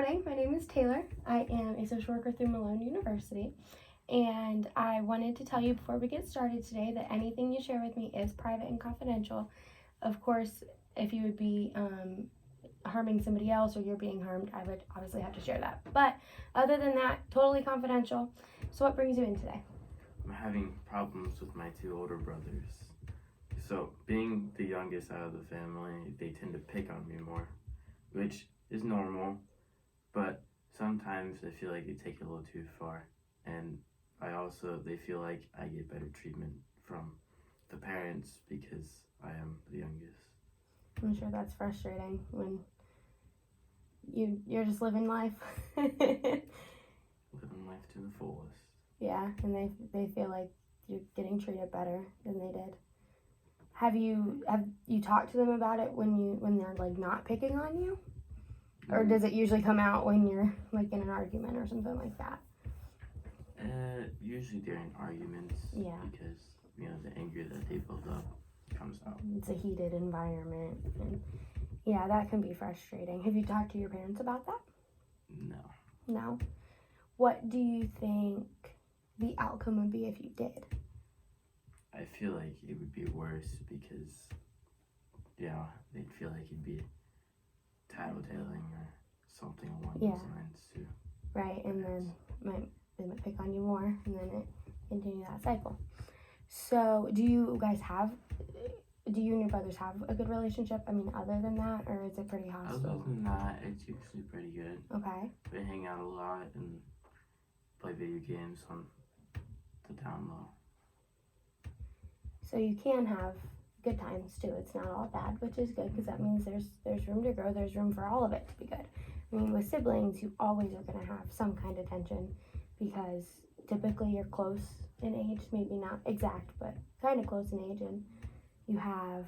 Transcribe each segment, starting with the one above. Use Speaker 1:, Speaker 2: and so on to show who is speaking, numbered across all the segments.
Speaker 1: morning. My name is Taylor. I am a social worker through Malone University. And I wanted to tell you before we get started today that anything you share with me is private and confidential. Of course, if you would be harming somebody else or you're being harmed, I would obviously have to share that. But other than that, totally confidential. So what brings you in today?
Speaker 2: I'm having problems with my two older brothers. So, being the youngest out of the family, they tend to pick on me more, which is normal, but sometimes I feel like they take it a little too far. And they feel like I get better treatment from the parents because I am the youngest.
Speaker 1: I'm sure that's frustrating when you're just living life.
Speaker 2: Living life to the fullest.
Speaker 1: Yeah, and they feel like you're getting treated better than they did. Have you talked to them about it when they're like not picking on you? Or does it usually come out when you're like in an argument or something like that?
Speaker 2: Usually during arguments.
Speaker 1: Yeah.
Speaker 2: Because, the anger that they build up comes out.
Speaker 1: It's a heated environment. And yeah, that can be frustrating. Have you talked to your parents about that?
Speaker 2: No.
Speaker 1: No? What do you think the outcome would be if you did?
Speaker 2: I feel like it would be worse because, they'd feel like it'd be tattletaling or something along those lines too.
Speaker 1: Right, and then they might pick on you more, and then it continue that cycle. So, do you and your brothers have a good relationship? I mean, other than that, or is it pretty hostile?
Speaker 2: Other than that, it's usually pretty good.
Speaker 1: Okay.
Speaker 2: We hang out a lot and play video games on the down low.
Speaker 1: So you can have good times too. It's not all bad, which is good because that means there's room to grow. There's room for all of it to be good. I mean, with siblings, you always are going to have some kind of tension because typically you're close in age, maybe not exact, but kind of close in age, and you have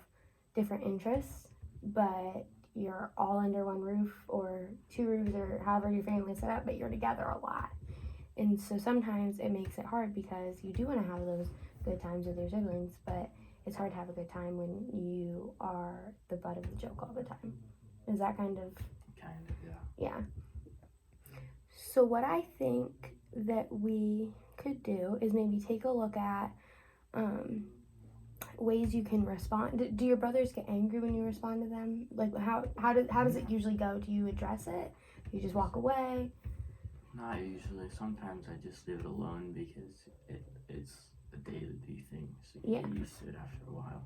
Speaker 1: different interests, but you're all under one roof or two roofs or however your family's set up, but you're together a lot. And so sometimes it makes it hard because you do want to have those good times with your siblings, but it's hard to have a good time when you are the butt of the joke all the time. Is that kind of, yeah. So what I think that we could do is maybe take a look at ways you can respond. Do your brothers get angry when you respond to them? Like how does it usually go? Do you address it? Do you just walk away?
Speaker 2: Not usually. Sometimes I just leave it alone because it's a daily thing, so you get used to it after a while.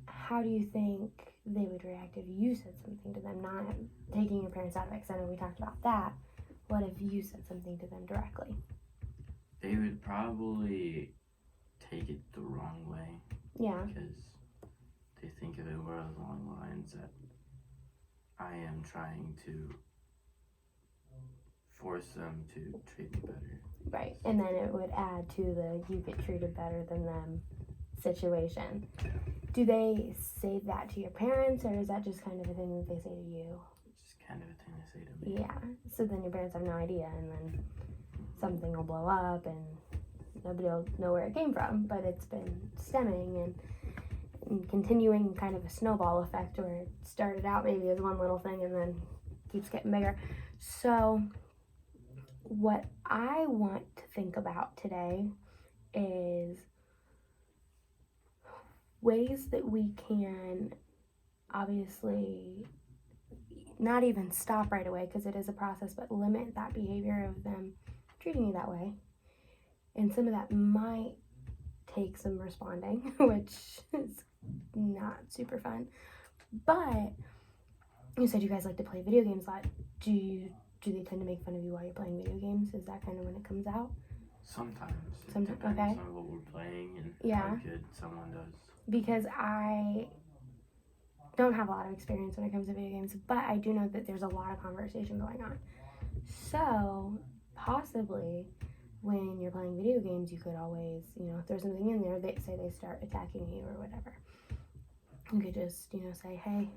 Speaker 1: How do you think they would react if you said something to them, not taking your parents out of it? Because I know we talked about that. What if you said something to them directly?
Speaker 2: They would probably take it the wrong way.
Speaker 1: Yeah.
Speaker 2: Because they think of it more along the lines that I am trying to force them to treat me better.
Speaker 1: Right, and then it would add to the you get treated better than them situation.
Speaker 2: Yeah.
Speaker 1: Do they say that to your parents, or is that just kind of a thing that they say to you?
Speaker 2: It's just kind of a thing they say to me.
Speaker 1: Yeah, so then your parents have no idea, and then something will blow up, and nobody will know where it came from, but it's been stemming and continuing kind of a snowball effect where it started out maybe as one little thing and then keeps getting bigger. So what I want to think about today is ways that we can obviously not even stop right away because it is a process, but limit that behavior of them treating you that way. And some of that might take some responding, which is not super fun. But you said you guys like to play video games a lot. Do they tend to make fun of you while you're playing video games? Is that kind of when it comes out?
Speaker 2: Sometimes.
Speaker 1: Sometimes,
Speaker 2: Depends
Speaker 1: okay.
Speaker 2: on what we're playing and how good someone does.
Speaker 1: Because I don't have a lot of experience when it comes to video games, but I do know that there's a lot of conversation going on. So, possibly, when you're playing video games, you could always, if there's something in there, they start attacking you or whatever. You could just, say, hey,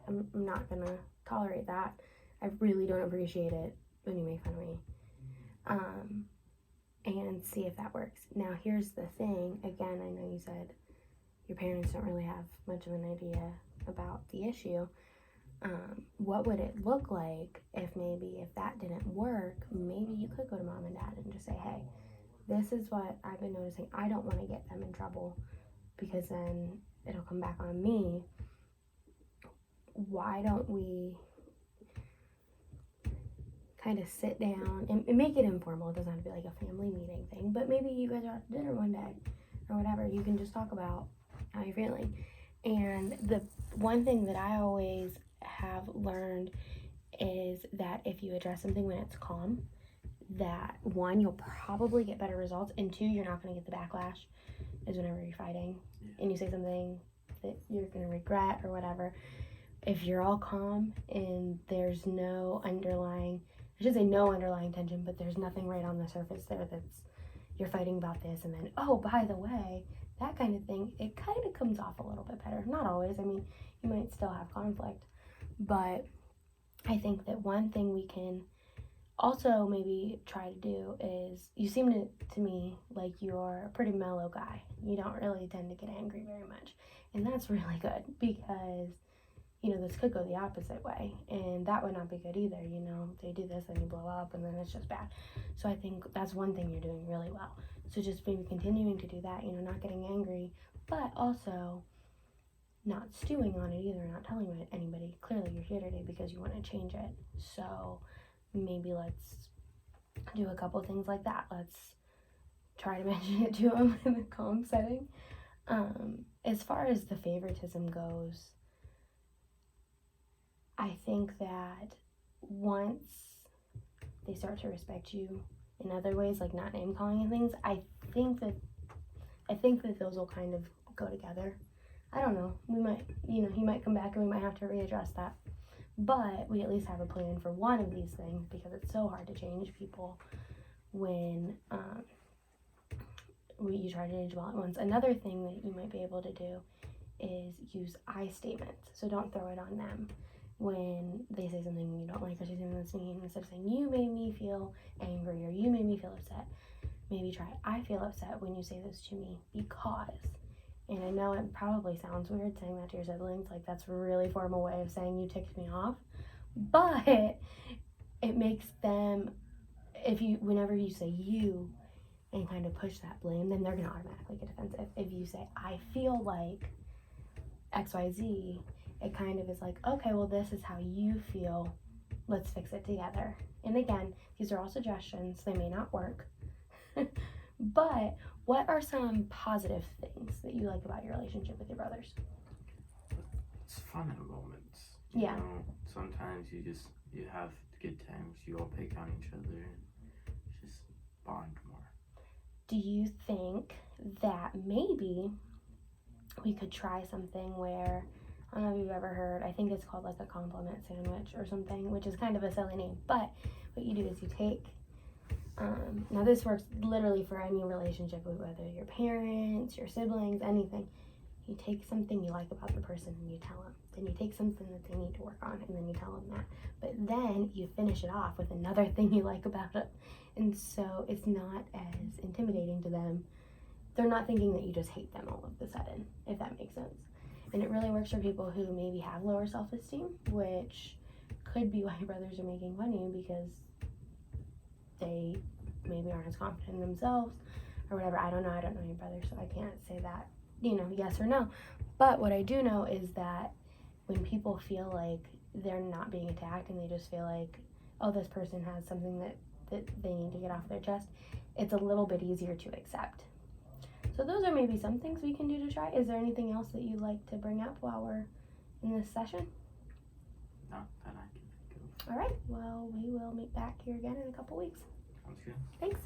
Speaker 1: I'm not going to tolerate that. I really don't appreciate it when you make fun of me. And see if that works. Now, here's the thing. Again, I know you said your parents don't really have much of an idea about the issue. what would it look like if that didn't work, maybe you could go to mom and dad and just say, hey, this is what I've been noticing. I don't want to get them in trouble because then it'll come back on me. Why don't we kind of sit down and make it informal? It doesn't have to be like a family meeting thing, but maybe you guys are out to dinner one day or whatever. You can just talk about how you're feeling. And the one thing that I always have learned is that if you address something when it's calm, that one, you'll probably get better results, and two, you're not going to get the backlash is whenever you're fighting and you say something that you're going to regret or whatever. If you're all calm and there's no underlying tension, but there's nothing right on the surface there that's you're fighting about this, and then, oh, by the way, that kind of thing, it kind of comes off a little bit better. Not always. I mean, you might still have conflict, but I think that one thing we can also maybe try to do is, you seem to me like you're a pretty mellow guy. You don't really tend to get angry very much, and that's really good, because this could go the opposite way, and that would not be good either. They do this and you blow up, and then it's just bad. So I think that's one thing you're doing really well. So just maybe continuing to do that, not getting angry, but also not stewing on it either, not telling anybody. Clearly you're here today because you want to change it. So maybe let's do a couple things like that. Let's try to mention it to them in a calm setting. As far as the favoritism goes, I think that once they start to respect you in other ways, like not name calling and things, I think that those will kind of go together. I don't know. We might, he might come back and we might have to readdress that. But we at least have a plan for one of these things, because it's so hard to change people when you try to change them all at once. Another thing that you might be able to do is use I statements. So don't throw it on them when they say something you don't like or say something that's mean. Instead of saying, you made me feel angry or you made me feel upset, maybe try, I feel upset when you say this to me because. And I know it probably sounds weird saying that to your siblings, like that's a really formal way of saying you ticked me off, but it makes them, whenever you say you and kind of push that blame, then they're gonna automatically get defensive. If you say, I feel like XYZ, it kind of is like, okay, well, this is how you feel, let's fix it together. And again, these are all suggestions, they may not work, but what are some positive things that you like about your relationship with your brothers?
Speaker 2: It's fun at moments.
Speaker 1: Yeah.
Speaker 2: Sometimes you have good times, you all pick on each other and just bond more.
Speaker 1: Do you think that maybe we could try something where, I don't know if you've ever heard, I think it's called like a compliment sandwich or something, which is kind of a silly name, but what you do is you take, now this works literally for any relationship, whether your parents, your siblings, anything. You take something you like about the person and you tell them. Then you take something that they need to work on and then you tell them that. But then you finish it off with another thing you like about it. And so it's not as intimidating to them. They're not thinking that you just hate them all of a sudden, if that makes sense. And it really works for people who maybe have lower self-esteem, which could be why your brothers are making fun of you, because they maybe aren't as confident in themselves or whatever. I don't know your brother, so I can't say that, yes or no. But what I do know is that when people feel like they're not being attacked and they just feel like, oh, this person has something that they need to get off their chest, it's a little bit easier to accept. So those are maybe some things we can do to try. Is there anything else that you'd like to bring up while we're in this session?
Speaker 2: No, that I can think of.
Speaker 1: All right, well, we will meet back here again in a couple weeks.
Speaker 2: Sounds good.
Speaker 1: Thanks.